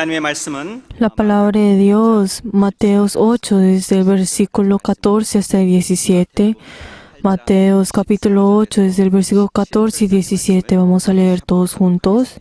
하나님의 말씀은 La palabra de Dios, Mateos 8, desde el versículo 14 hasta el 17. Mateos capítulo 8, desde el versículo 14 y 17. Vamos a leer todos juntos.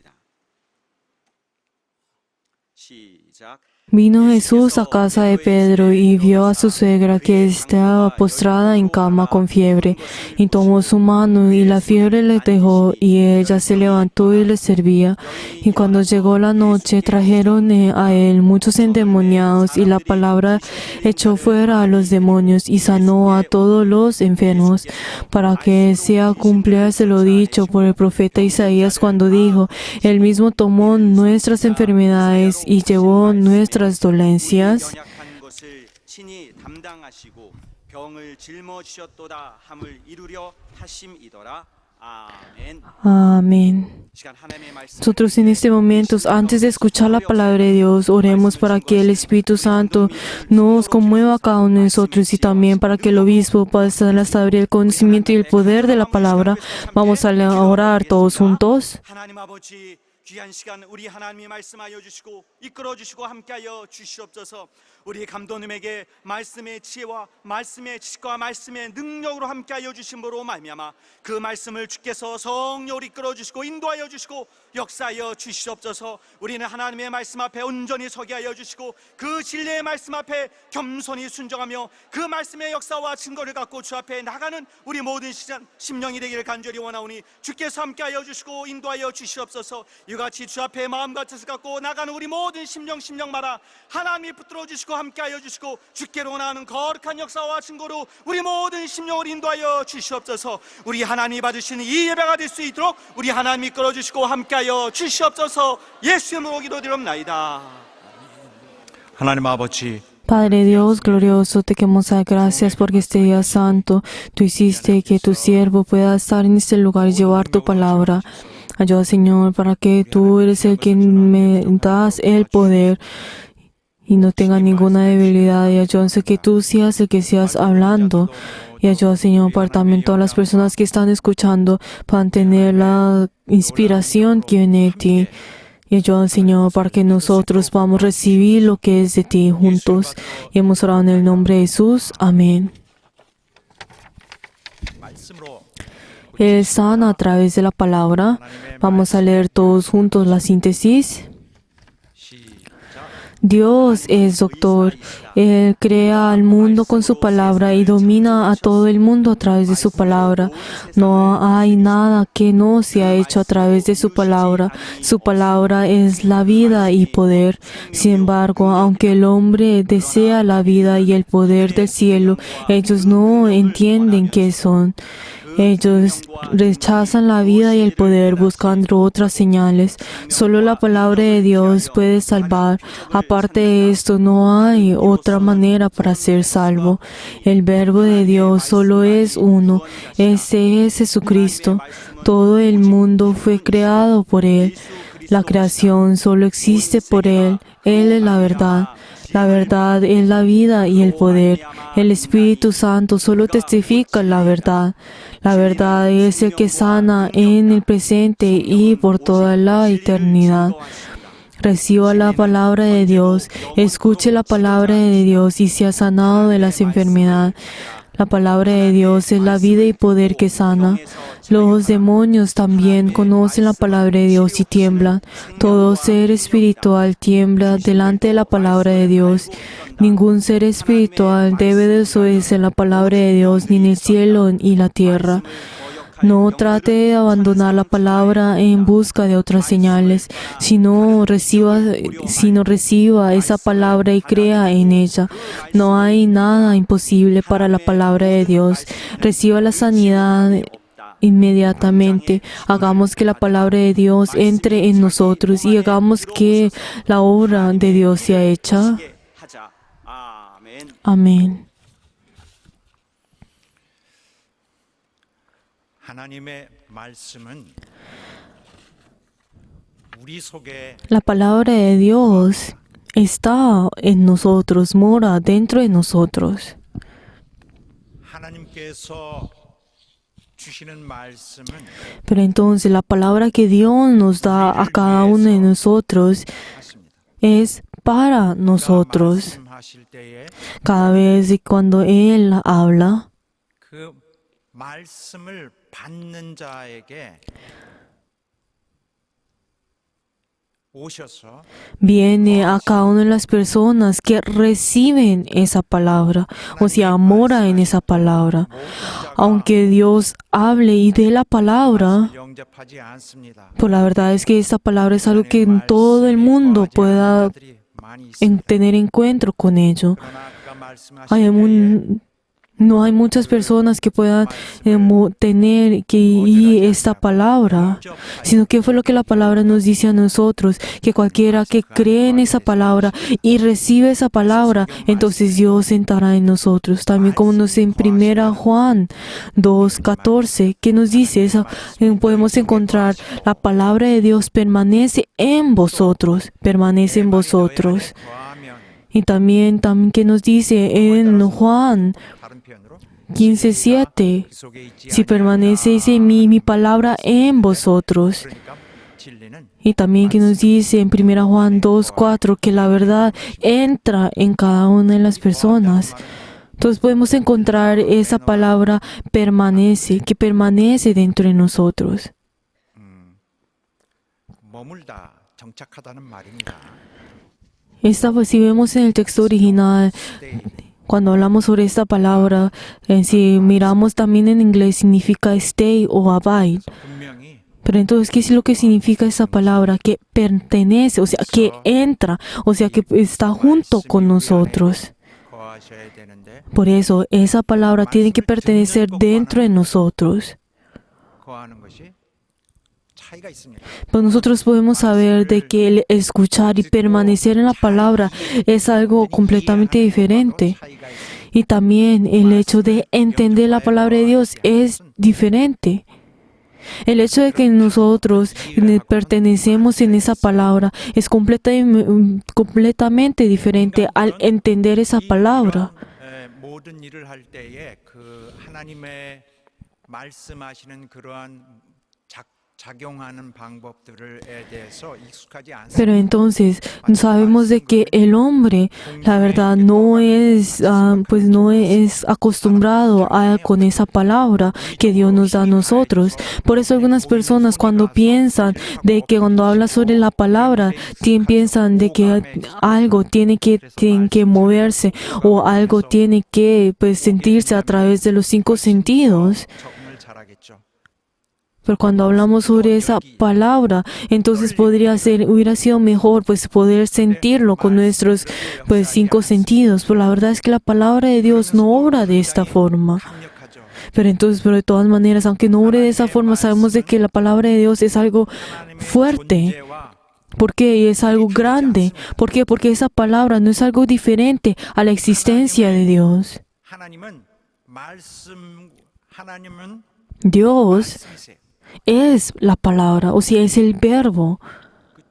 시작. Vino Jesús a casa de Pedro y vio a su suegra que estaba postrada en cama con fiebre, y tomó su mano y la fiebre le dejó y ella se levantó y le servía. Y cuando llegó la noche trajeron a él muchos endemoniados y la palabra echó fuera a los demonios y sanó a todos los enfermos, para que sea cumpliese lo dicho por el profeta Isaías cuando dijo: Él mismo tomó nuestras enfermedades y llevó nuestras dolencias. 약한 것을 친히 담당하시고 병을 짊어 지셨도다 함을 이루려 하심이더라. 아멘. Amén. 시간 하나님의 말씀. Nosotros en este momento, antes de escuchar la palabra de Dios, oremos para que el Espíritu Santo nos conmueva a cada uno de nosotros y también para que el obispo pueda saber el conocimiento y el poder de la palabra. Vamos a orar todos juntos. 하나님 아버지 귀한 시간 우리 하나님이 말씀하여 주시고 이끌어 주시고 함께하여 주시옵소서. 우리 감독님에게 말씀의 지혜와 말씀의 지식과 말씀의 능력으로 함께하여 주심으로 말미암아 그 말씀을 주께서 성령으로 이끌어 주시고 인도하여 주시고 역사하여 주시옵소서. 우리는 하나님의 말씀 앞에 온전히 서게 하여 주시고 그 진리의 말씀 앞에 겸손히 순종하며 그 말씀의 역사와 증거를 갖고 주 앞에 나가는 우리 모든 심령이 되기를 간절히 원하오니 주께서 함께하여 주시고 인도하여 주시옵소서. 이같이 주 앞에 마음과 뜻을 갖고 나가는 우리 모든 심령마다 하나님이 붙들어 주시고 함께하여 주시고 주께로 나가는 거룩한 역사와 증거로 우리 모든 심령을 인도하여 주시옵소서. 우리 하나님이 받으시는 이 예배가 될 수 있도록 우리 하나님이 이끌어 주시고 함께하여 주시옵소서. 예수의 이름으로 기도드립니다. 하나님 아버지, Padre Dios glorioso, te queremos dar gracias porque este día santo tú hiciste que tu siervo pueda estar en este lugar y llevar tu palabra. Ayuda, Señor, para que tú eres el que me das el poder y no tenga ninguna debilidad. Y ayuda que tú seas el que seas hablando. Y ayuda, Señor, para también todas las personas que están escuchando puedan tener la inspiración que viene de ti. Y ayuda, Señor, para que nosotros podamos recibir lo que es de ti juntos. Y hemos orado en el nombre de Jesús. Amén. 말씀으로 Él sana a través de la palabra. Vamos a leer todos juntos la síntesis. Dios es doctor. Él crea al mundo con su palabra y domina a todo el mundo a través de su palabra. No hay nada que no sea hecho a través de su palabra. Su palabra es la vida y poder. Sin embargo, aunque el hombre desea la vida y el poder del cielo, ellos no entienden qué son. Ellos rechazan la vida y el poder buscando otras señales. Solo la palabra de Dios puede salvar. Aparte de esto, no hay otra manera para ser salvo. El verbo de Dios solo es uno. Ese es Jesucristo. Todo el mundo fue creado por Él. La creación solo existe por Él. Él es la verdad. La verdad es la vida y el poder. El Espíritu Santo solo testifica la verdad. La verdad es el que sana en el presente y por toda la eternidad. Reciba la palabra de Dios, escuche la palabra de Dios y sea sanado de las enfermedades. La palabra de Dios es la vida y poder que sana. Los demonios también conocen la palabra de Dios y tiemblan. Todo ser espiritual tiembla delante de la palabra de Dios. Ningún ser espiritual debe desobedecer la palabra de Dios ni en el cielo ni la tierra. No trate de abandonar la palabra en busca de otras señales, sino reciba esa palabra y crea en ella. No hay nada imposible para la palabra de Dios. Reciba la sanidad inmediatamente. Hagamos que la palabra de Dios entre en nosotros y hagamos que la obra de Dios sea hecha. Amén. 하나님의 말씀은 우리 속에 La palabra de Dios está en nosotros, mora dentro de nosotros. 하나님께서 주시는 말씀은 Pero entonces la palabra que Dios nos da a cada uno de nosotros es para nosotros. 말씀하실 때에 Cada vez y cuando Él habla, 그 말씀을 받는 자에게 오셔서 viene a cada una de las personas que reciben esa palabra, o sea, mora en esa palabra. Aunque Dios hable y dé la palabra, 영접하지 않습니다. pues la verdad es que esta palabra es algo que todo el mundo pueda tener encuentro con ello. No hay muchas personas que puedan tener esta palabra, sino que fue lo que la palabra nos dice a nosotros, que cualquiera que cree en esa palabra y recibe esa palabra, entonces Dios entrará en nosotros. También como nos en 1 Juan 2:14, que nos dice eso, podemos encontrar la palabra de Dios permanece en vosotros, permanece en vosotros. Y también que nos dice en Juan 15:7, si permanecéis en mí, mi palabra en vosotros. Y también que nos dice en 1 Juan 2:4 que la verdad entra en cada una de las personas. Entonces podemos encontrar esa palabra permanece, que permanece dentro de nosotros. 머물다 정착하다는 말입니다. Si vemos en el texto original, cuando hablamos sobre esta palabra, si miramos también en inglés, significa stay o abide. 분명히 Pero entonces, ¿qué es lo que significa esa palabra? Que pertenece, o sea, que entra, o sea, que está junto con nosotros. 거하셔야 되는데 Por eso, esa palabra tiene que pertenecer dentro de nosotros. 거하는 것이 차이가 있습니다. Pues nosotros podemos saber de que el escuchar y permanecer en la palabra es algo completamente diferente. 차이가 있습니다. Y también el hecho de entender la palabra de Dios es diferente. El hecho de que nosotros pertenecemos en esa palabra es completamente diferente al entender esa palabra. 모든 일을 할 때에 그 하나님의 말씀하시는 그러한 작용하는 방법들에 대해서 익숙하지 않습니다. Pero entonces sabemos de que el hombre, la verdad, no es acostumbrado con esa palabra que Dios nos da a nosotros. Por eso algunas personas cuando piensan de que cuando habla sobre la palabra, piensan de que algo tiene que moverse o algo tiene que sentirse a través de los 5 sentidos. 적응을 잘하겠죠. Pero cuando hablamos sobre esa palabra, entonces hubiera sido mejor poder sentirlo con nuestros 5 sentidos. Pero la verdad es que la palabra de Dios no obra de esta forma. 강력하죠. Pero de todas maneras, aunque no obre de esa forma, sabemos de que la palabra de Dios es algo fuerte. 존재와 ¿Por qué? Y es algo grande. ¿Por qué? Porque esa palabra no es algo diferente a la existencia de Dios. 하나님은 Dios 말씀이세요. es la palabra, o sea, es el verbo.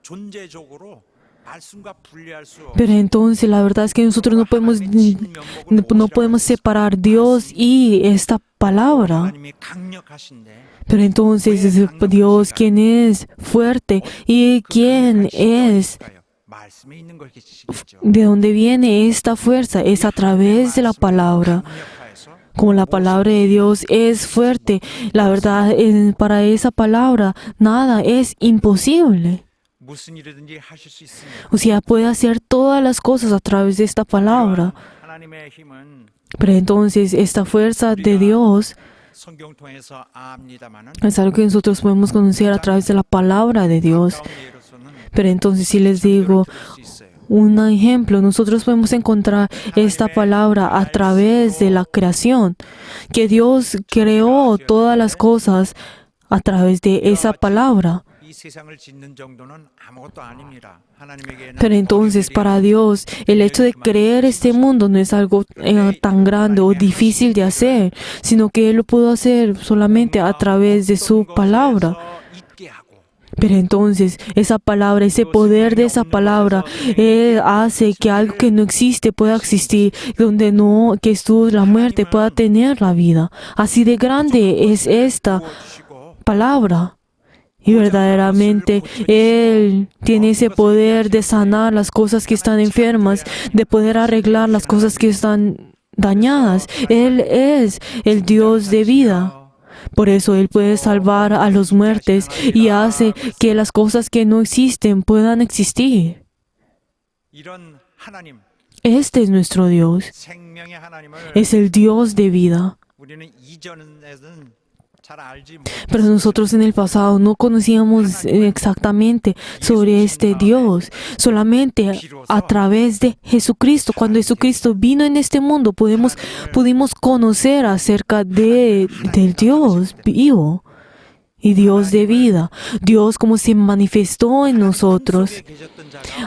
존재적으로 말씀과 분리할 수 없어요. Pero entonces la verdad es que nosotros no podemos separar Dios y esta palabra. 하나님이 강력하신데 Pero entonces es Dios quien es fuerte y quien es, 말씀에 있는 걸 계시겠죠. de dónde viene esta fuerza, es a través de la palabra. 강력하여서 Como la palabra de Dios es fuerte, la verdad, para esa palabra nada es imposible. 무슨 일이든지 하실 수 있습니다. O sea, puede hacer todas las cosas a través de esta palabra. 하나님의 힘은 Pero entonces esta fuerza de Dios 성경 통해서 압니다마는 es algo que nosotros podemos conocer a través de la palabra de Dios. 가까운 예로서는 Pero entonces si les digo 들을 수 있어요. un ejemplo, nosotros podemos encontrar esta palabra a través de la creación, que Dios creó todas las cosas a través de esa palabra. 이 세상을 짓는 정도는 아무것도 아닙니다. 하나님에게는 Pero entonces para Dios el hecho de crear este mundo no es algo tan grande o difícil de hacer, sino que Él lo pudo hacer solamente a través de su palabra. 있게 하고 Pero entonces esa palabra, ese poder de esa palabra hace que algo que no existe pueda existir, que estuvo la muerte pueda tener la vida. Así de grande es esta 주시고 palabra. Y verdaderamente Él tiene ese poder de sanar las cosas que están enfermas, de poder arreglar las cosas que están dañadas. Él es el Dios de vida. Por eso Él puede salvar a los muertos y hace que las cosas que no existen puedan existir. 이런 하나님, Este es nuestro Dios. 생명의 하나님을 Es el Dios de vida. 우리는 이전에는 잘 알지 못했어요. Pero nosotros en el pasado no conocíamos exactamente sobre este Dios. Solamente a través de Jesucristo, cuando Jesucristo vino en este mundo, pudimos conocer acerca del Dios vivo y Dios de vida. Dios como se manifestó en nosotros.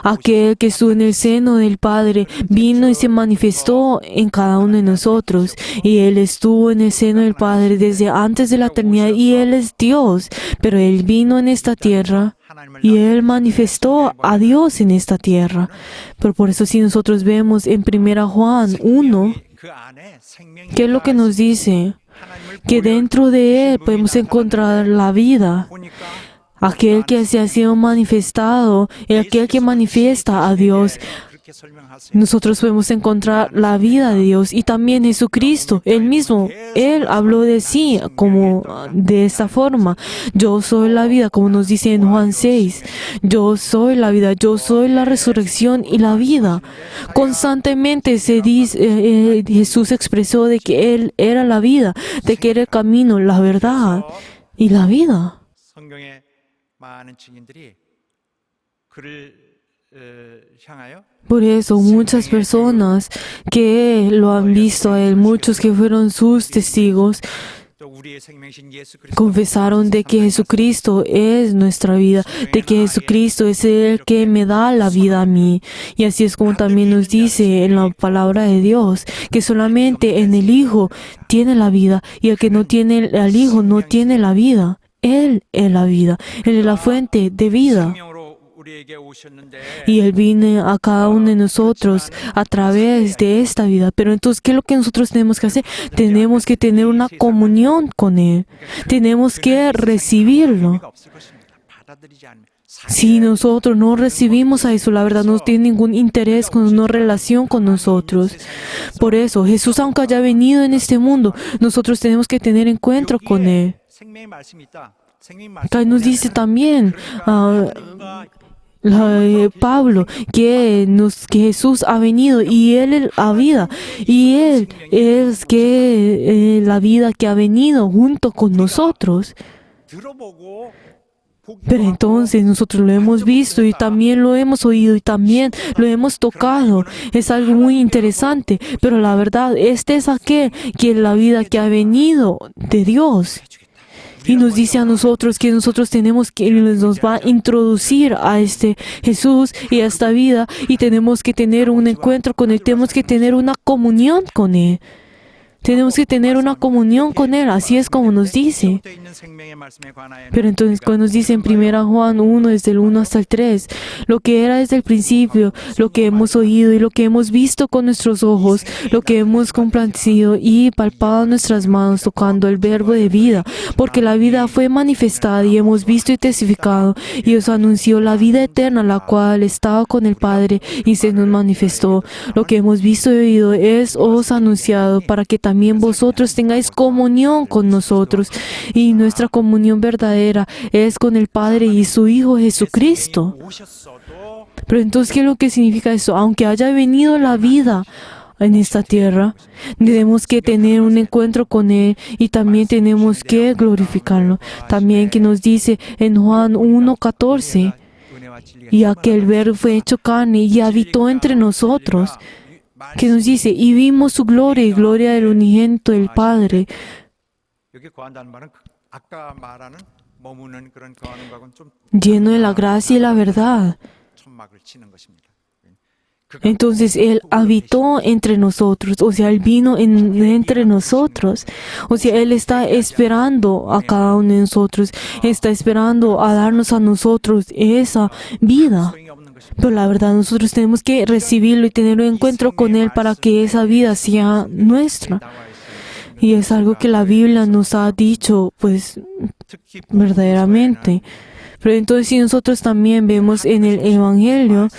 Aquel que estuvo en el seno del Padre vino y se manifestó en cada uno de nosotros. Y Él estuvo en el seno del Padre desde antes de la eternidad y Él es Dios. Pero Él vino en esta tierra y Él manifestó a Dios en esta tierra. Pero por eso si nosotros vemos en 1 Juan 1, 그 안에 생명이 ¿qué es lo que nos dice? 하나님을 Que dentro de Él podemos encontrar la vida. 보니까 Aquel que se ha sido manifestado, aquel que manifiesta a Dios. 그렇게 설명하세요. Nosotros podemos encontrar la vida de Dios y también Jesucristo, Él mismo, Él habló de sí como de esta forma. Yo soy la vida, como nos dice en Juan 6. Yo soy la vida, yo soy la resurrección y la vida. Constantemente se dice, Jesús expresó de que Él era la vida, de que era el camino, la verdad y la vida. 성경의 많은 증인들이 그를 향하여 Por eso muchas personas que lo han visto a Él, muchos que fueron sus testigos, 또 우리의 생명신 예수 그리스도 confesaron de que Jesucristo es nuestra vida, de que Jesucristo es el que me da la vida a mí. Y así es como también nos dice en la palabra de Dios, que solamente en el Hijo tiene la vida y el que no tiene al Hijo no tiene la vida. Él es la vida, Él es la fuente de vida. 생명으로 우리에게 오셨는데 Y Él vino a cada uno de nosotros a través de esta vida. Pero entonces, ¿qué es lo que nosotros tenemos que hacer? Tenemos que tener una comunión con Él. Tenemos que recibirlo. 의미가 없을 것입니다. 받아들이지 않으면 Si nosotros no recibimos a eso, la verdad no tiene ningún interés, no relación con nosotros. Por eso, Jesús, aunque haya venido en este mundo, nosotros tenemos que tener encuentro con Él. 생명의 말씀이 있다. 생명의 Acá nos dice también 말씀과 Pablo que Jesús ha venido y Él es la vida y Él es que la vida que ha venido junto con nosotros. 들어보고 Pero entonces nosotros lo hemos visto y también lo hemos oído y también lo hemos tocado. Es algo muy interesante, pero la verdad, este es aquel que es la vida que ha venido de Dios. Y nos dice a nosotros que nosotros tenemos que, nos va a introducir a este Jesús y a esta vida y tenemos que tener un encuentro con Él, tenemos que tener una comunión con Él. Tenemos que tener una comunión con Él, así es como nos dice. 때 있는 생명의 말씀에 관하여 Pero entonces cuando nos dice en 1 Juan 1, desde el 1 hasta el 3, lo que era desde el principio, lo que hemos oído y lo que hemos visto con nuestros ojos, lo que hemos complacido y palpado nuestras manos tocando el verbo de vida, porque la vida fue manifestada y hemos visto y testificado y os anunció la vida eterna, la cual estaba con el Padre y se nos manifestó. Lo que hemos visto y oído es os anunciado para que también vosotros tengáis comunión con nosotros y nuestra comunión verdadera es con el Padre y su Hijo Jesucristo. 오셨어도 Pero entonces, ¿qué es lo que significa eso? Aunque haya venido la vida en esta tierra, tenemos que tener un encuentro con Él y también tenemos que glorificarlo. También que nos dice en Juan 1:14, 은혜와 진리가 y aquel verbo fue hecho carne y habitó entre nosotros, que nos dice, y vimos su gloria y gloria del unigénito del Padre. 여기 거한다는 말은 아까 말하는 머무는 그런 거하는 거하고는 좀 Lleno de la gracia y la verdad. 천막을 치는 것입니다. Entonces Él habitó entre nosotros, o sea, Él vino entre nosotros. O sea, Él está esperando a cada uno de nosotros, está esperando a darnos a nosotros esa vida. 소용이 없는 것입니다. Pero la verdad, nosotros tenemos que recibirlo y tener un encuentro con Él para que esa vida sea nuestra. 나와 있어요. Y es algo que la Biblia nos ha dicho, pues, 특히 verdaderamente. Pero entonces si nosotros también vemos en el Evangelio,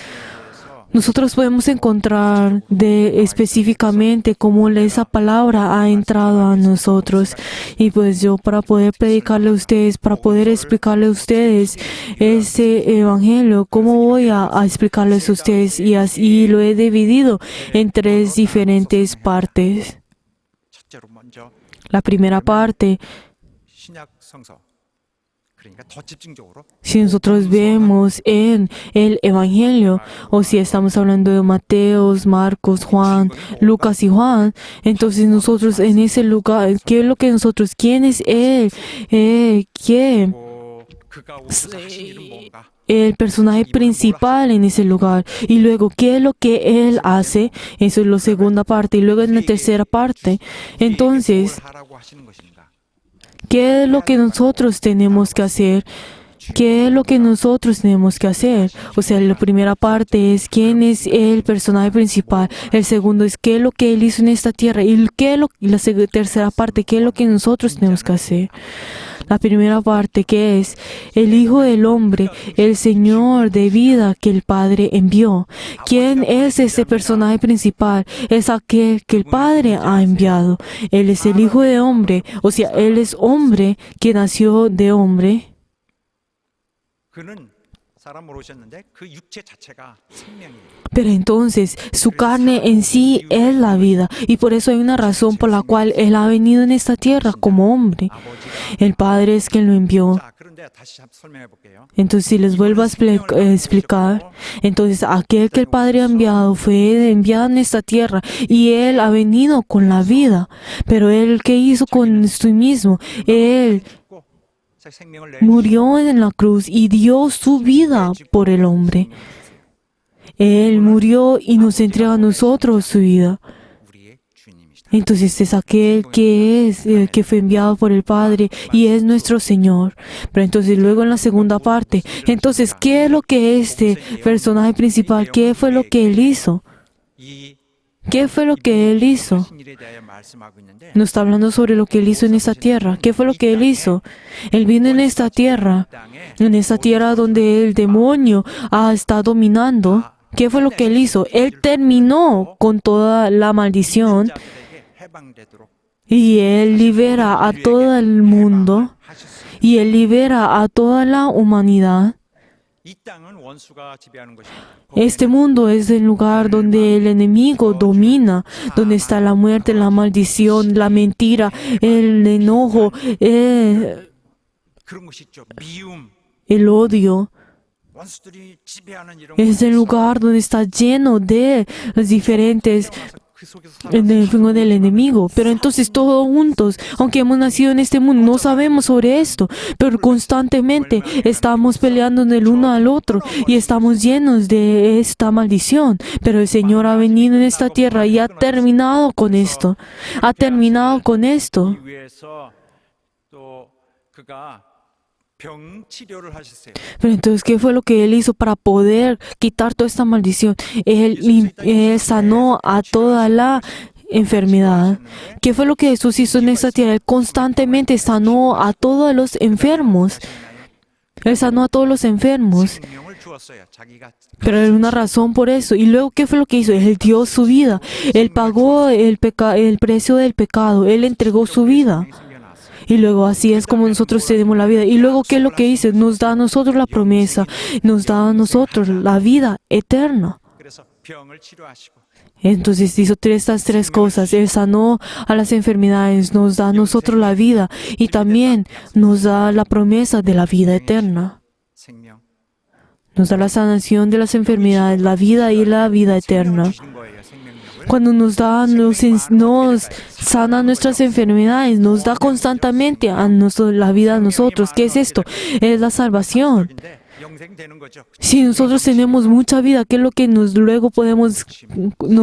nosotros podemos encontrar específicamente cómo esa palabra ha entrado a nosotros. Y pues yo, para poder predicarle a ustedes, para poder explicarle a ustedes ese evangelio, ¿cómo voy a explicarles a ustedes? Y así lo he dividido en 3 diferentes partes. 첫째로 먼저 La primera parte, 신약 성서, 그러니까 더 집중적으로 si nosotros vemos en el Evangelio, o si estamos hablando de Mateos, Marcos, Juan, Lucas y Juan, entonces nosotros en ese lugar, ¿qué es lo que nosotros? ¿Quién es Él? ¿Quién? 그가 오셔서 하신 일은 뭔가? El personaje principal en ese lugar. Y luego, ¿qué es lo que Él hace? Eso es la segunda parte. Y luego en la tercera parte, entonces, 뭘 하라고 하시는 것인가? ¿qué es lo que nosotros tenemos que hacer? ¿Qué es lo que nosotros tenemos que hacer? O sea, la primera parte es quién es el personaje principal. El segundo es qué es lo que Él hizo en esta tierra. Y la tercera parte, qué es lo que nosotros tenemos que hacer. La primera parte, que es el Hijo del Hombre, el Señor de vida que el Padre envió. ¿Quién es ese personaje principal? Es aquel que el Padre ha enviado. Él es el Hijo de Hombre, o sea, Él es hombre que nació de hombre. 그는 사람으로 오셨는데 그 육체 자체가 생명이에요. Pero entonces su carne en sí es la vida y por eso hay una razón por la cual Él ha venido en esta tierra como hombre. El Padre es quien lo envió. 자, 그런데 다시 한번 설명해 볼게요. Entonces, si les vuelvo a explicar, entonces aquel que el Padre ha enviado fue enviado en esta tierra y Él ha venido con la vida. Pero Él, ¿qué hizo con sí mismo? Él 죽고 생명을 내주시고 murió en la cruz y dio su vida por el hombre. Él murió y nos entrega a nosotros su vida. 우리의 주님이시다. Entonces es aquel que fue enviado por el Padre y es nuestro Señor. Pero entonces luego en la segunda parte, entonces, ¿qué es lo que este personaje principal, qué fue lo que Él hizo? 이 ¿Qué fue lo que Él hizo? 하신 일에 대하여 말씀하고 있는데 Nos está hablando sobre lo que Él hizo en esta tierra. ¿Qué fue lo que Él hizo? Él vino en esta tierra donde el demonio está dominando. ¿Qué fue lo que Él hizo? Él terminó con toda la maldición 자들에게 해방되도록 y Él libera a todo el mundo 하셨습니다. y Él libera a toda la humanidad. 이 땅은 원수가 지배하는 것입니다. Este mundo es el lugar donde el enemigo domina, donde está la muerte, la maldición, la mentira, el enojo, 그런 것이 있죠. 미움, el odio. 원수들이 지배하는 이런 Es el lugar donde está lleno de los diferentes 그 속에서 en el fuego del enemigo. Pero entonces todos juntos, aunque hemos nacido en este mundo, no sabemos sobre esto, pero constantemente estamos peleando el uno al otro y estamos llenos de esta maldición. Pero el Señor ha venido en esta tierra y ha terminado con esto. Ha terminado con esto. 이 위해서 또 그가 병 치료를 하셨어요. Pero entonces, ¿qué fue lo que Él hizo para poder quitar toda esta maldición? Él sanó a toda la enfermedad. ¿Qué fue lo que Jesús hizo en esta tierra? Él constantemente sanó a todos los enfermos. Él sanó a todos los enfermos. 생명을 주었어요. 자기가 Pero hay una razón por eso. Y luego, ¿qué fue lo que hizo? Él dio su vida. Él pagó el precio del pecado. Él entregó su vida. 생겨났어요. Y luego así es como nosotros tenemos la vida. Y luego, ¿qué es lo que hizo? Nos da a nosotros la promesa. Nos da a nosotros la vida eterna. 그래서 병을 치료하시고 Entonces hizo estas 3 cosas. Él sanó a las enfermedades, nos da a nosotros la vida y también nos da la promesa de la vida eterna. 생명 Nos da la sanación de las enfermedades, la vida y la vida eterna. 주신 거예요. 생명력을. Cuando nos sana nuestras enfermedades, nos da constantemente la vida a nosotros. ¿Qué es esto? Es la salvación. 근데 영생 되는 거죠. Si nosotros tenemos mucha vida, ¿qué es lo que nos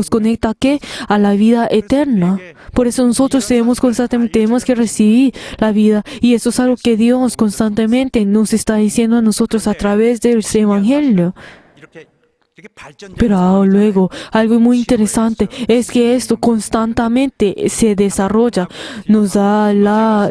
conecta a qué? A la vida eterna. Por eso nosotros tenemos que recibir la vida. Y eso es algo que Dios constantemente nos está diciendo a nosotros a través del Evangelio. 이렇게 이렇게 발전되는 Pero 상황이잖아요. luego, algo muy interesante es que esto constantemente se desarrolla. Nos da la...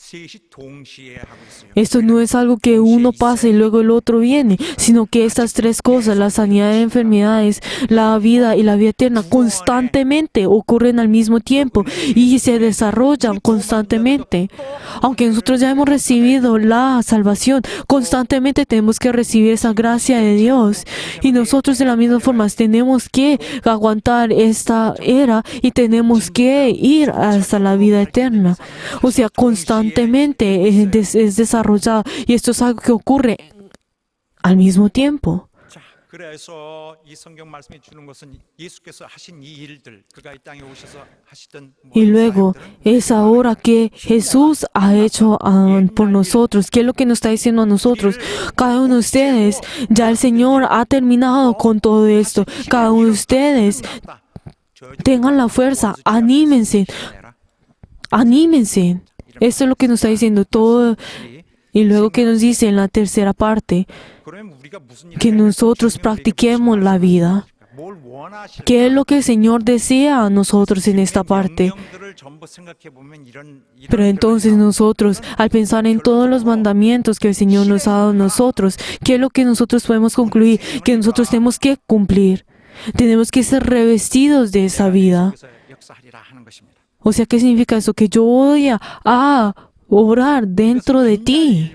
셋이 동시에 하고 있어요. Esto no es algo que uno pasa y luego el otro viene, sino que estas tres cosas, la sanidad de enfermedades, la vida y la vida eterna, constantemente ocurren al mismo tiempo y se desarrollan constantemente. Aunque nosotros ya hemos recibido la salvación, constantemente tenemos que recibir esa gracia de Dios. Y nosotros de la misma forma tenemos que aguantar esta era y tenemos que ir hasta la vida eterna. O sea, constantemente es desarrollado y esto es algo que ocurre al mismo tiempo. 자, 그래서 이 성경 말씀이 주는 것은 예수께서 하신 이 일들, 그가 이 땅에 오셔서 하시던 Y luego es ahora que Jesús ha hecho por nosotros. ¿Qué es lo que nos está diciendo a nosotros? Cada uno de ustedes, ya el Señor ha terminado con todo esto. Cada uno de ustedes tengan la fuerza, anímense, anímense. Esto es lo que nos está diciendo todo. Y luego que nos dice en la tercera parte que nosotros practiquemos la vida. ¿Qué es lo que el Señor desea a nosotros en esta parte? Pero entonces nosotros, al pensar en todos los mandamientos que el Señor nos ha dado a nosotros, ¿qué es lo que nosotros podemos concluir? Que nosotros tenemos que cumplir. Tenemos que ser revestidos de esa vida. O sea, ¿qué significa eso? Que yo voy a obrar dentro de ti.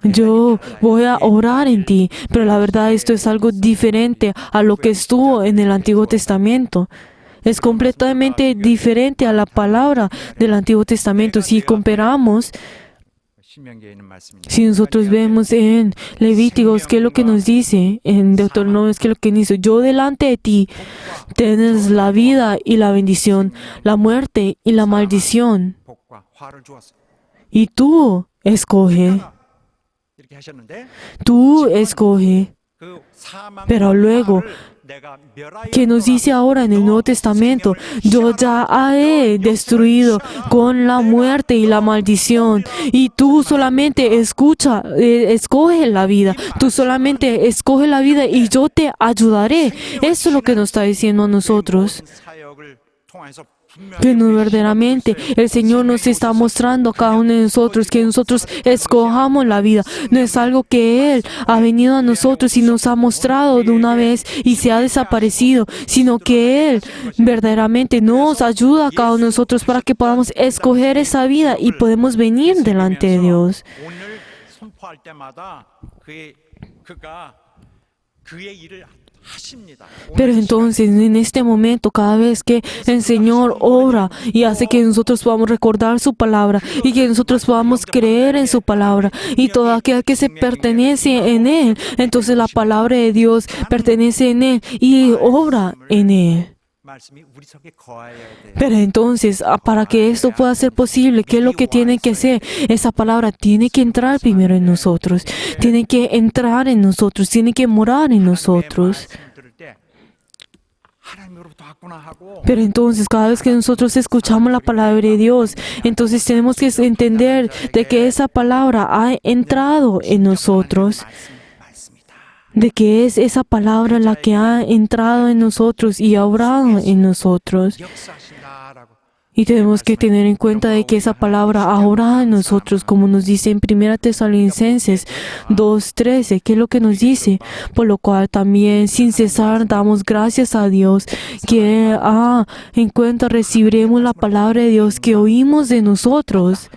Yo voy a orar en ti, pero la verdad esto es algo diferente a lo que estuvo en el Antiguo Testamento. Es completamente diferente a la palabra del Antiguo Testamento. Si comparamos, si nosotros vemos en Levíticos, ¿qué es lo que nos dice? En Deuteronomio, ¿qué es lo que dice? Yo delante de ti tienes la vida y la bendición, la muerte y la maldición. Y tú escoge. Tú escoge. Pero luego, ¿qué nos dice ahora en el Nuevo Testamento? Yo ya he destruido con la muerte y la maldición. Y tú solamente escoge la vida. Tú solamente escoge la vida y yo te ayudaré. Eso es lo que nos está diciendo a nosotros. Que no, verdaderamente el Señor nos está mostrando a cada uno de nosotros que nosotros escojamos la vida. No es algo que Él ha venido a nosotros y nos ha mostrado de una vez y se ha desaparecido, sino que Él verdaderamente nos ayuda a cada uno de nosotros para que podamos escoger esa vida y podemos venir delante de Dios. Pero entonces, en este momento, cada vez que el Señor obra y hace que nosotros podamos recordar su palabra y que nosotros podamos creer en su palabra y todo aquel que se pertenece en Él, entonces la palabra de Dios pertenece en Él y obra en Él. Pero entonces, para que esto pueda ser posible, ¿qué es lo que tiene que ser? Esa palabra tiene que entrar primero en nosotros, tiene que entrar en nosotros, tiene que morar en nosotros. Pero entonces, cada vez que nosotros escuchamos la palabra de Dios, entonces tenemos que entender de que esa palabra ha entrado en nosotros. De que es esa palabra la que ha entrado en nosotros y ha obrado en nosotros. Y tenemos que tener en cuenta de que esa palabra ha obrado en nosotros, como nos dice en 1 Tesalonicenses 2:13, que es lo que nos dice, por lo cual también sin cesar damos gracias a Dios, que en cuenta recibiremos la palabra de Dios que oímos de nosotros.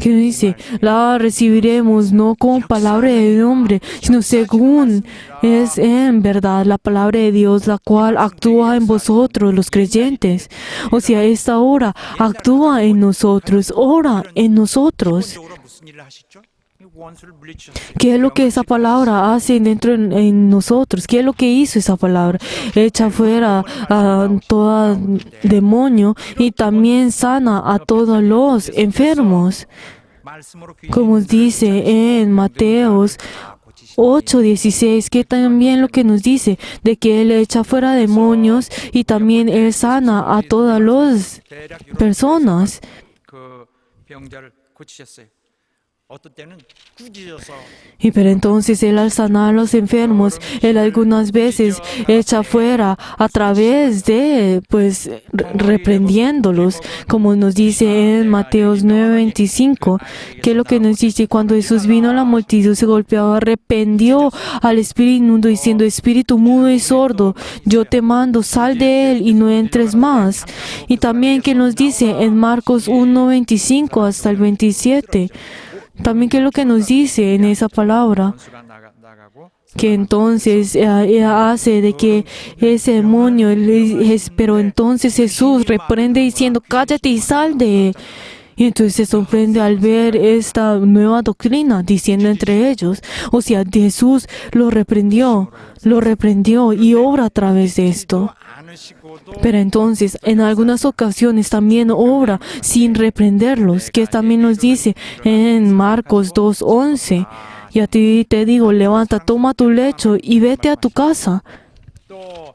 Que dice, la recibiremos no como palabra de hombre, sino según es en verdad la palabra de Dios, la cual actúa en vosotros, los creyentes. O sea, esta hora actúa en nosotros, ora en nosotros. ¿Qué es lo que esa palabra hace dentro en nosotros? ¿Qué es lo que hizo esa palabra? Echa fuera a todo demonio y también sana a todos los enfermos. Como dice en Mateos 8:16, que también lo que nos dice de que Él echa fuera demonios y también Él sana a todas las personas. 어떤 때는 꾸짖어서 Y pero entonces Él al sanar a los enfermos, Él algunas veces echa fuera a través de, pues, reprendiéndolos, como nos dice en Mateos 9:25, que es lo que nos dice, cuando Jesús vino la multitud se golpeaba, reprendió al espíritu inmundo diciendo, espíritu mudo y sordo, yo te mando, sal de él y no entres más. Y también que nos dice en Marcos 1:25 hasta el 27, también que es lo que nos dice en esa palabra, 원수가 나가고 que entonces hace de que ese demonio, pero entonces Jesús reprende diciendo, cállate y sal de él. Y entonces se sorprende al ver esta nueva doctrina, diciendo entre ellos, o sea, Jesús lo reprendió y obra a través de esto. 않으시고도 Pero entonces, en algunas ocasiones también obra sin reprenderlos, que también nos dice en Marcos 2:11. Y a ti te digo, levanta, toma tu lecho y vete a tu casa. 또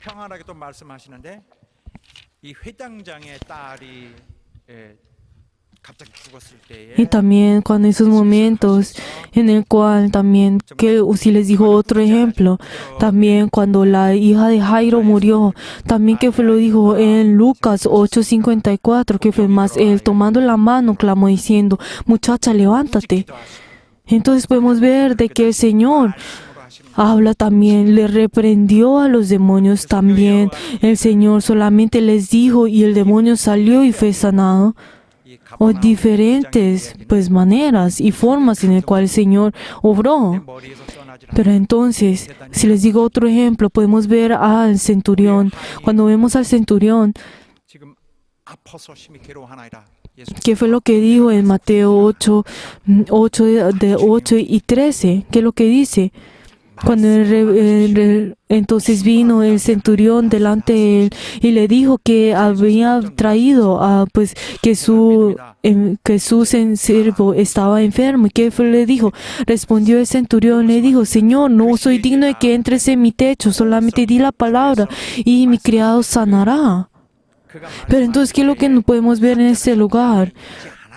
평안하게 또 말씀하시는데 이 회당장의 딸이 갑자기 죽었을 Y 때에 también cuando esos momentos en el cual también, que si les dijo otro ejemplo, también cuando la hija de Jairo murió, también que lo dijo en Lucas 8:54, que fue más él tomando la mano, clamó diciendo, muchacha, levántate. Entonces podemos ver de que el Señor habla también, le reprendió a los demonios también. El Señor solamente les dijo y el demonio salió y fue sanado. O diferentes pues maneras y formas en el cual el Señor obró. 머리에서 떠나지 Pero entonces, si les digo otro ejemplo, podemos ver al centurión. Cuando vemos al centurión, 지금 아파서 심히 괴로워하나이다. 예수 ¿qué fue lo que dijo en Mateo 8:13? ¿Qué es lo que dice? Cuando entonces vino el centurión delante de él y le dijo que había traído pues que su siervo estaba enfermo. ¿Y qué fue? Le dijo? Respondió el centurión, le dijo, Señor, no soy digno de que entres en mi techo, solamente di la palabra y mi criado sanará. Pero entonces, ¿qué es lo que no podemos ver en este lugar?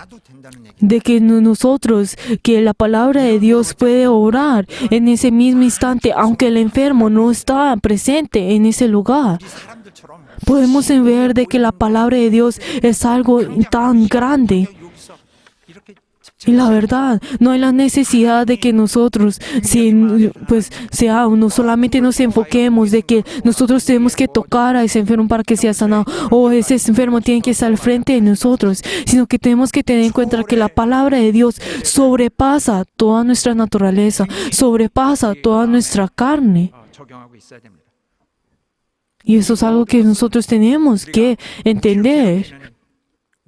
하지 않아도 된다는 얘기. De que nosotros, que la palabra de Dios puede obrar en ese mismo instante, aunque el enfermo no está presente en ese lugar. 이 사람들처럼 Podemos ver de que la palabra de Dios es algo tan grande. 여기서 이렇게 Y la verdad, no hay la necesidad de que nosotros, no solamente nos enfoquemos de que nosotros tenemos que tocar a ese enfermo para que sea sanado, o ese enfermo tiene que estar al frente de nosotros, sino que tenemos que tener en cuenta que la palabra de Dios sobrepasa toda nuestra naturaleza, sobrepasa toda nuestra carne. 적용하고 있어야 됩니다. Y eso es algo que nosotros tenemos que entender.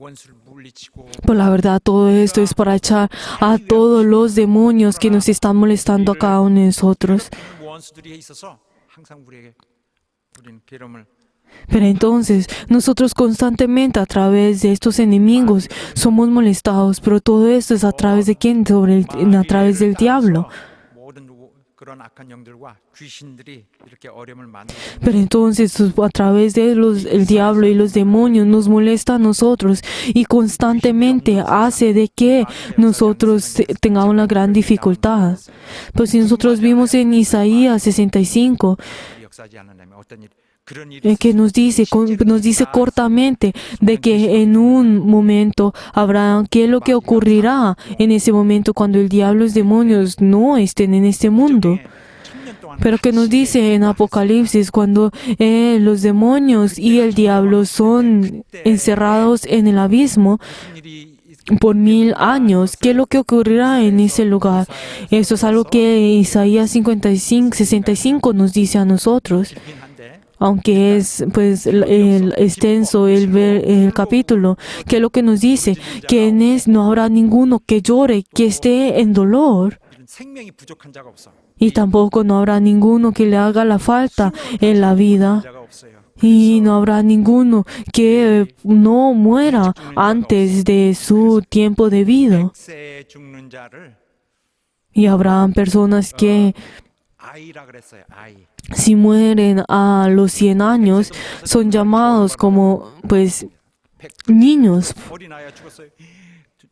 원수를 물리치고 Pues la verdad, todo esto es para echar a todos los demonios que nos están molestando a cada uno de nosotros. 원수들이 있어서 항상 우리는 괴로움을 Pero entonces, nosotros constantemente a través de estos enemigos somos molestados, pero todo esto es a través de quién, a través del diablo. 모든 그런 악한 영들과 귀신들이 이렇게 어려움을 만들고 Pero entonces, a través de el diablo y los demonios nos molesta a nosotros y constantemente hace de que nosotros tengamos una gran dificultad. Pues si nosotros vimos en Isaías 65, 역사하지 않는다면 어떤 일 그런 일이 que nos dice cortamente de que en un momento habrá, ¿qué es lo que ocurrirá en ese momento cuando el diablo y los demonios no estén en este mundo? Pero que nos dice en Apocalipsis cuando los demonios y el diablo son encerrados en el abismo 무슨 일이 por 1000 años, ¿qué es lo que ocurrirá en ese lugar? Eso es algo que Isaías 65 nos dice a nosotros. 있긴 한데 Aunque es pues el extenso el capítulo, que es lo que nos dice, que en no habrá ninguno que llore, que esté en dolor, 이런 생명이 부족한 자가 없어. y tampoco no habrá ninguno que le haga la falta en la vida, 자가 없어요. y no habrá ninguno que no muera antes de su tiempo debido. 백세에 죽는 자를 Y habrá personas que 아이라 그랬어요. 아이. si mueren a los 100 años son llamados como pues niños. 어린아이가 죽었어요.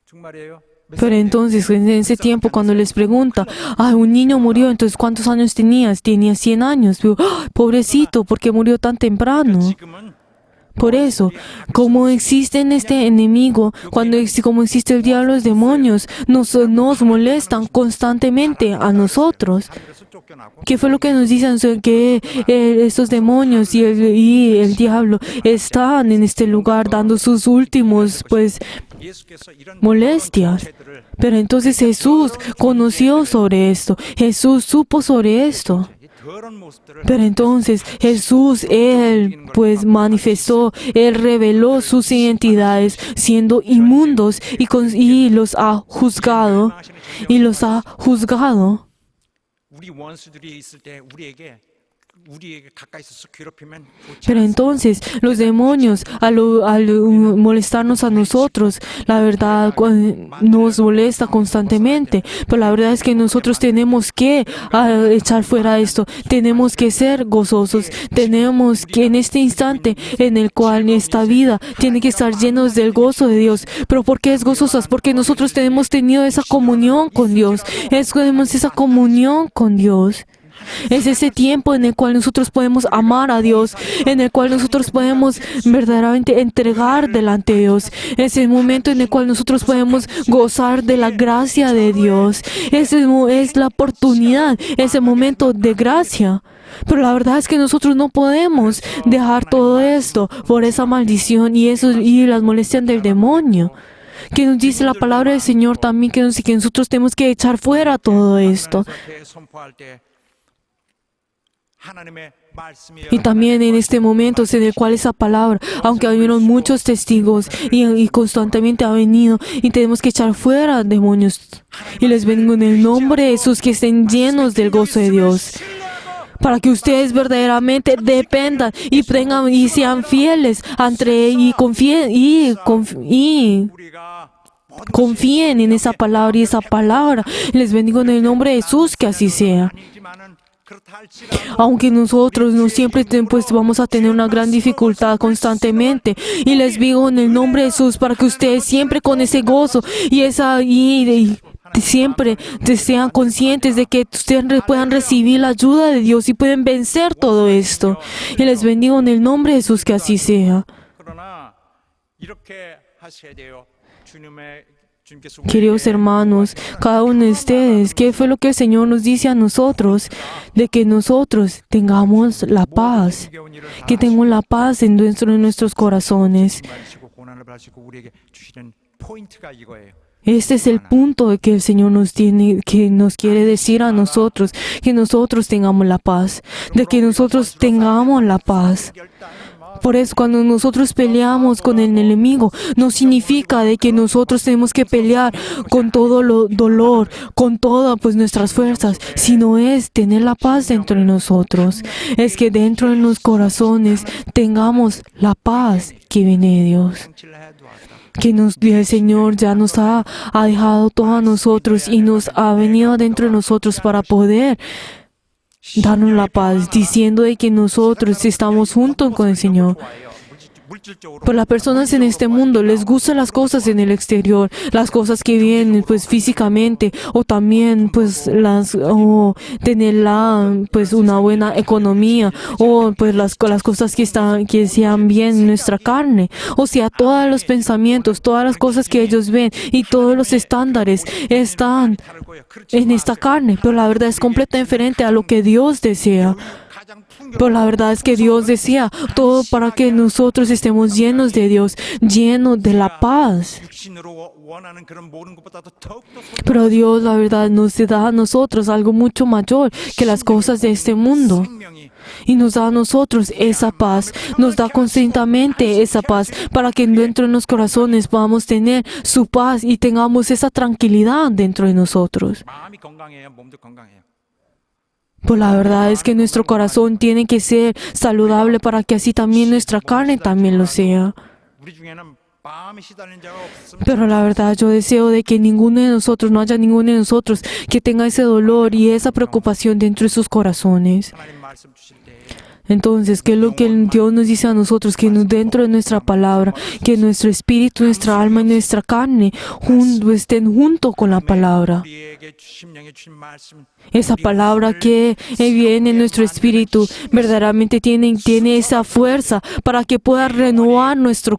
정말이에요? Pero entonces, en ese tiempo, cuando les pregunta, un niño murió, entonces, ¿cuántos años tenías? Tenía 100 años. Pero, pobrecito, ¿por qué murió tan temprano? 지금은 Por eso, como existe este enemigo, como existe el diablo, los demonios, nos molestan constantemente a nosotros. 하늘에서 쫓겨나고 ¿Qué fue lo que nos dicen? Que estos demonios y el diablo están en este lugar dando sus últimos, 예수께서 이런 molestias. 죄들을 Pero entonces Jesús conoció sobre esto. Jesús supo sobre esto. 이 더러운 모습들을 Pero entonces Jesús, Él manifestó, Él reveló sus identidades siendo inmundos y los ha juzgado. Y los ha juzgado. 우리 원수들이 있을 때 우리에게 가까이 있어서 괴롭히면 좋지 Pero entonces los demonios, al molestarnos a nosotros, la verdad nos molesta constantemente. Pero la verdad es que nosotros tenemos que echar fuera esto. Tenemos que ser gozosos. Tenemos que en este instante en el cual esta vida tiene que estar llenos del gozo de Dios. ¿Pero por qué es gozosas? Porque nosotros tenemos tenido esa comunión con Dios. Tenemos esa comunión con Dios. Es ese tiempo en el cual nosotros podemos amar a Dios, en el cual nosotros podemos verdaderamente entregar delante de Dios. Es el momento en el cual nosotros podemos gozar de la gracia de Dios. Es la oportunidad, es el momento de gracia. Pero la verdad es que nosotros no podemos dejar todo esto por esa maldición y las molestias del demonio. Que nos dice la palabra del Señor también que nosotros tenemos que echar fuera todo esto. Y también en este momento en el cual esa palabra, aunque hubieron muchos testigos y constantemente ha venido y tenemos que echar fuera demonios. Y les bendigo en el nombre de Jesús que estén llenos del gozo de Dios. Para que ustedes verdaderamente dependan y sean fieles y confíen en esa palabra y esa palabra. Les bendigo en el nombre de Jesús que así sea. Aunque nosotros no siempre vamos a tener una gran dificultad constantemente. Y les digo en el nombre de Jesús para que ustedes siempre con ese gozo y siempre sean conscientes de que ustedes puedan recibir la ayuda de Dios y pueden vencer todo esto. Y les bendigo en el nombre de Jesús que así sea. Queridos hermanos, cada uno de ustedes, ¿qué fue lo que el Señor nos dice a nosotros? De que nosotros tengamos la paz, que tengamos la paz dentro de nuestros corazones. Este es el punto de que el Señor que nos quiere decir a nosotros, que nosotros tengamos la paz, de que nosotros tengamos la paz. Por eso cuando nosotros peleamos con el enemigo, no significa de que nosotros tenemos que pelear con todo el dolor, con todas nuestras fuerzas, sino es tener la paz dentro de nosotros. Es que dentro de los corazones tengamos la paz que viene de Dios. Que el Señor ya nos ha dejado todo a nosotros y nos ha venido dentro de nosotros para poder darnos la paz, diciendo de que nosotros estamos juntos con el Señor. Pero las personas en este mundo les gustan las cosas en el exterior, las cosas que vienen físicamente, o también tener una buena economía, o las cosas que sean bien en nuestra carne. O sea, todos los pensamientos, todas las cosas que ellos ven y todos los estándares están en esta carne, pero la verdad es completamente diferente a lo que Dios desea. Pero la verdad es que Dios desea todo para que nosotros estemos llenos de Dios, llenos de la paz. Pero Dios, la verdad, nos da a nosotros algo mucho mayor que las cosas de este mundo. Y nos da a nosotros esa paz, nos da constantemente esa paz para que dentro de los corazones podamos tener su paz y tengamos esa tranquilidad dentro de nosotros. Pues la verdad es que nuestro corazón tiene que ser saludable para que así también nuestra carne también lo sea. Pero la verdad yo deseo de que no haya ninguno de nosotros que tenga ese dolor y esa preocupación dentro de sus corazones. Entonces, ¿qué es lo que Dios nos dice a nosotros? Que dentro de nuestra palabra, que nuestro espíritu, nuestra alma y nuestra carne estén junto con la palabra. 우리에게 심령에 주신 말씀, Esa palabra que viene en nuestro espíritu verdaderamente tiene esa fuerza para que pueda renovar nuestra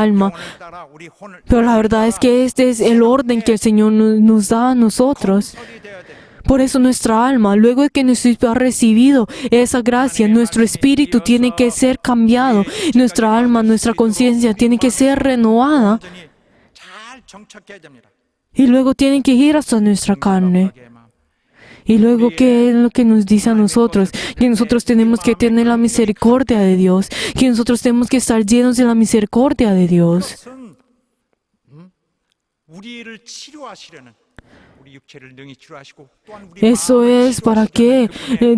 alma. 영혼을 따라 우리 혼을 Pero la verdad es que este es el orden que el Señor nos da a nosotros. 설이 되어야 돼. Por eso nuestra alma, luego de que nuestro espíritu ha recibido esa gracia, nuestro espíritu tiene que ser cambiado. Nuestra alma, nuestra conciencia tiene que ser renovada. 완전히 잘 정착해야 됩니다. Y luego tienen que ir hasta nuestra carne. Y luego, ¿qué es lo que nos dice a nosotros? Que nosotros tenemos que tener la misericordia de Dios. Que nosotros tenemos que estar llenos de la misericordia de Dios. 그것은 우리를 치료하시려는 우리 육체를 능히 치료하시고 또한 우리 Eso 마음을 es para 치료하시려는 que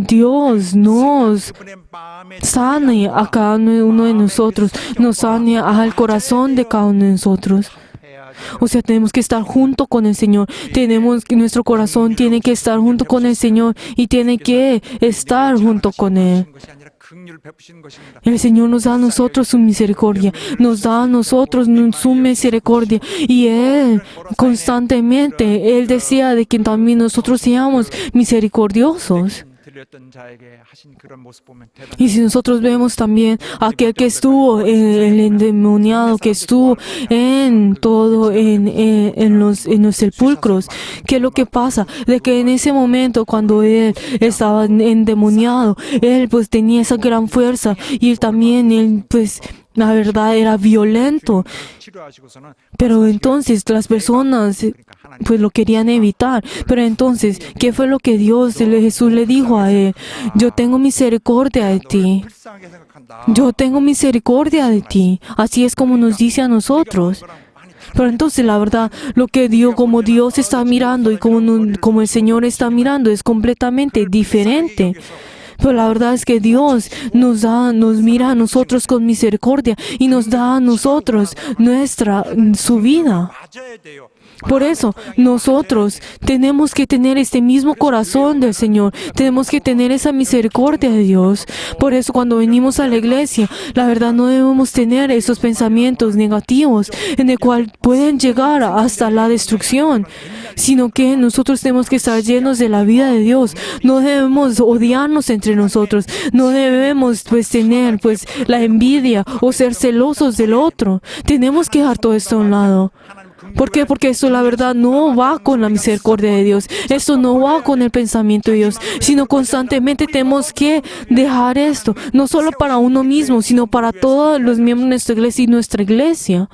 Dios nos 그분의 마음에 sane a cada uno de nosotros, nos sane al corazón de cada uno de nosotros. O sea, tenemos que estar junto con el Señor. Nuestro corazón tiene que estar junto con el Señor y tiene que estar junto con Él. El Señor nos da a nosotros su misericordia, nos da a nosotros su misericordia. Y Él constantemente, Él decía de que también nosotros seamos misericordiosos. Y si nosotros vemos también aquel que estuvo, el endemoniado que estuvo en los sepulcros, ¿qué es lo que pasa? De que en ese momento cuando él estaba endemoniado, él pues tenía esa gran fuerza y él pues la verdad era violento. Pero entonces las personas pues lo querían evitar. Pero entonces, ¿qué fue lo que Jesús le dijo a él? Yo tengo misericordia de ti. Yo tengo misericordia de ti. Así es como nos dice a nosotros. Pero entonces la verdad, como Dios está mirando y como el Señor está mirando es completamente diferente. Pero la verdad es que Dios nos mira a nosotros con misericordia y nos da a nosotros su vida. Por eso, nosotros tenemos que tener este mismo corazón del Señor. Tenemos que tener esa misericordia de Dios. Por eso, cuando venimos a la iglesia, la verdad no debemos tener esos pensamientos negativos en el cual pueden llegar hasta la destrucción, sino que nosotros tenemos que estar llenos de la vida de Dios. No debemos odiarnos entre nosotros. No debemos tener la envidia o ser celosos del otro. Tenemos que dejar todo esto a un lado. ¿Por qué? Porque eso la verdad no va con la misericordia de Dios. Esto no va con el pensamiento de Dios, sino constantemente tenemos que dejar esto, no solo para uno mismo, sino para todos los miembros de nuestra iglesia y nuestra iglesia.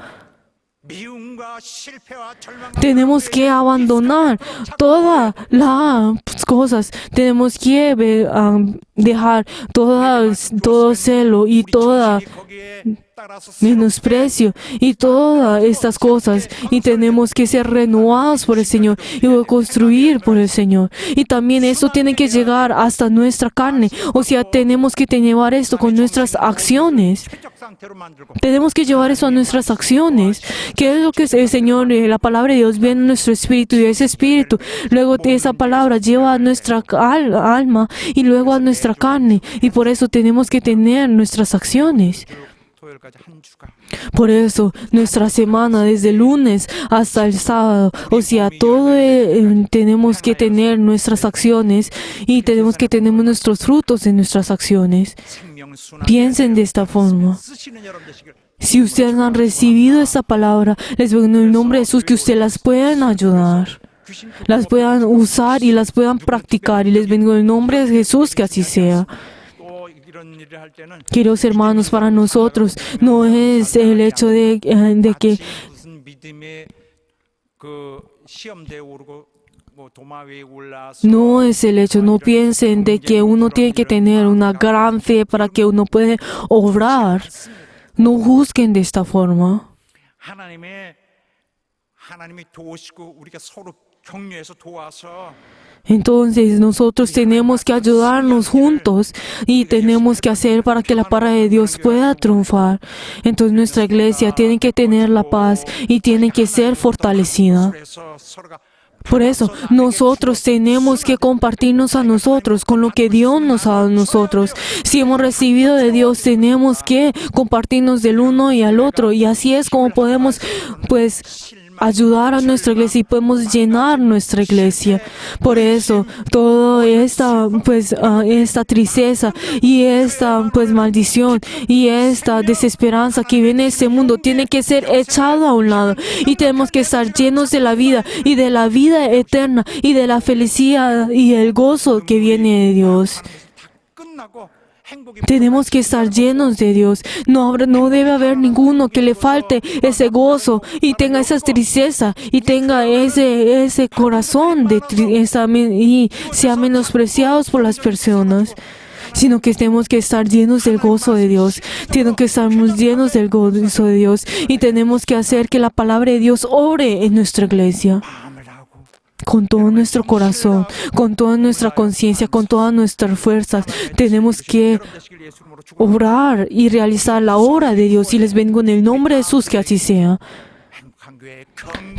Tenemos que abandonar todas las cosas. Tenemos que dejar todo celo y toda menosprecio y todas estas cosas. Y tenemos que ser renovados por el Señor y construir por el Señor. Y también esto tiene que llegar hasta nuestra carne. O sea, tenemos que llevar esto con nuestras acciones. Tenemos que llevar eso a nuestras acciones. ¿Qué es lo que el Señor, la palabra de Dios viene en nuestro espíritu y ese espíritu, luego de esa palabra lleva a nuestra alma y luego a nuestra carne? Y por eso tenemos que tener nuestras acciones. Por eso, nuestra semana, desde el lunes hasta el sábado, o sea, tenemos que tener nuestras acciones y tenemos que tener nuestros frutos en nuestras acciones. Piensen de esta forma. Si ustedes han recibido esta palabra, les pido en el nombre de Jesús que ustedes las puedan ayudar, las puedan usar y las puedan practicar. Y les bendigo en el nombre de Jesús que así sea. Queridos hermanos, para nosotros no es el hecho de que no es el hecho, no piensen de que uno tiene que tener una gran fe para que uno pueda obrar. No juzguen de esta forma. Entonces nosotros tenemos que ayudarnos juntos y tenemos que hacer para que la palabra de Dios pueda triunfar. Entonces nuestra iglesia tiene que tener la paz y tiene que ser fortalecida. Por eso, nosotros tenemos que compartirnos a nosotros con lo que Dios nos ha dado a nosotros. Si hemos recibido de Dios, tenemos que compartirnos del uno y al otro. Y así es como podemos, pues, ayudar a nuestra iglesia y podemos llenar nuestra iglesia. Por eso, toda esta, pues, esta tristeza y esta, pues, maldición y esta desesperanza que viene de este mundo tiene que ser echado a un lado y tenemos que estar llenos de la vida y de la vida eterna y de la felicidad y el gozo que viene de Dios. Tenemos que estar llenos de Dios. No debe haber ninguno que le falte ese gozo y tenga esa tristeza y tenga ese corazón y sea menospreciados por las personas, sino que tenemos que estar llenos del gozo de Dios. Tenemos que estar llenos del gozo de Dios y tenemos que hacer que la palabra de Dios obre en nuestra iglesia. Con todo nuestro corazón, con toda nuestra conciencia, con todas nuestras fuerzas, tenemos que orar y realizar la obra de Dios. Y les bendigo en el nombre de Jesús, que así sea.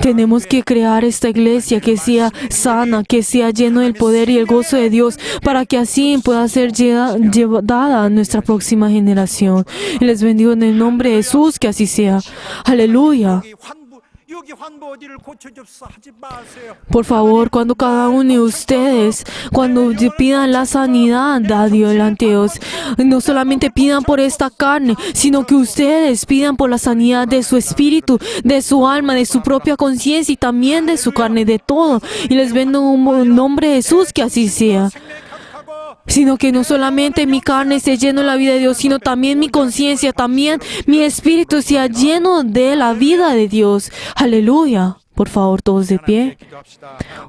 Tenemos que crear esta iglesia que sea sana, que sea lleno del poder y el gozo de Dios, para que así pueda ser llevada a nuestra próxima generación. Y les bendigo en el nombre de Jesús, que así sea. Aleluya. Por favor, cuando cada uno de ustedes, cuando pidan la sanidad a Dios delante de Dios, no solamente pidan por esta carne, sino que ustedes pidan por la sanidad de su espíritu, de su alma, de su propia conciencia y también de su carne, de todo. Y les bendigo en el nombre de Jesús, que así sea. Sino que no solamente mi carne esté lleno de la vida de Dios, sino también mi conciencia, también mi espíritu sea lleno de la vida de Dios. Aleluya. Por favor, todos de pie.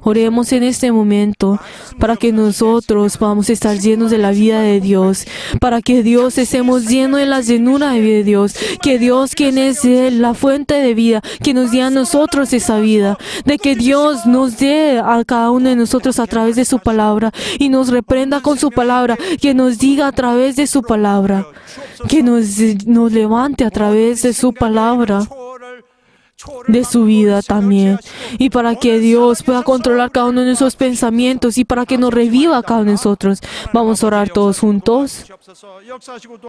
Oremos en este momento para que nosotros podamos estar llenos de la vida de Dios, para que Dios estemos llenos de la llenura de vida de Dios, que Dios, quien es la fuente de vida, que nos dé a nosotros esa vida, de que Dios nos dé a cada uno de nosotros a través de su palabra y nos reprenda con su palabra, que nos diga a través de su palabra, que nos levante a través de su palabra, de su vida también, y para que Dios pueda controlar cada uno de nuestros pensamientos y para que nos reviva a cada uno de nosotros. Vamos a orar todos juntos.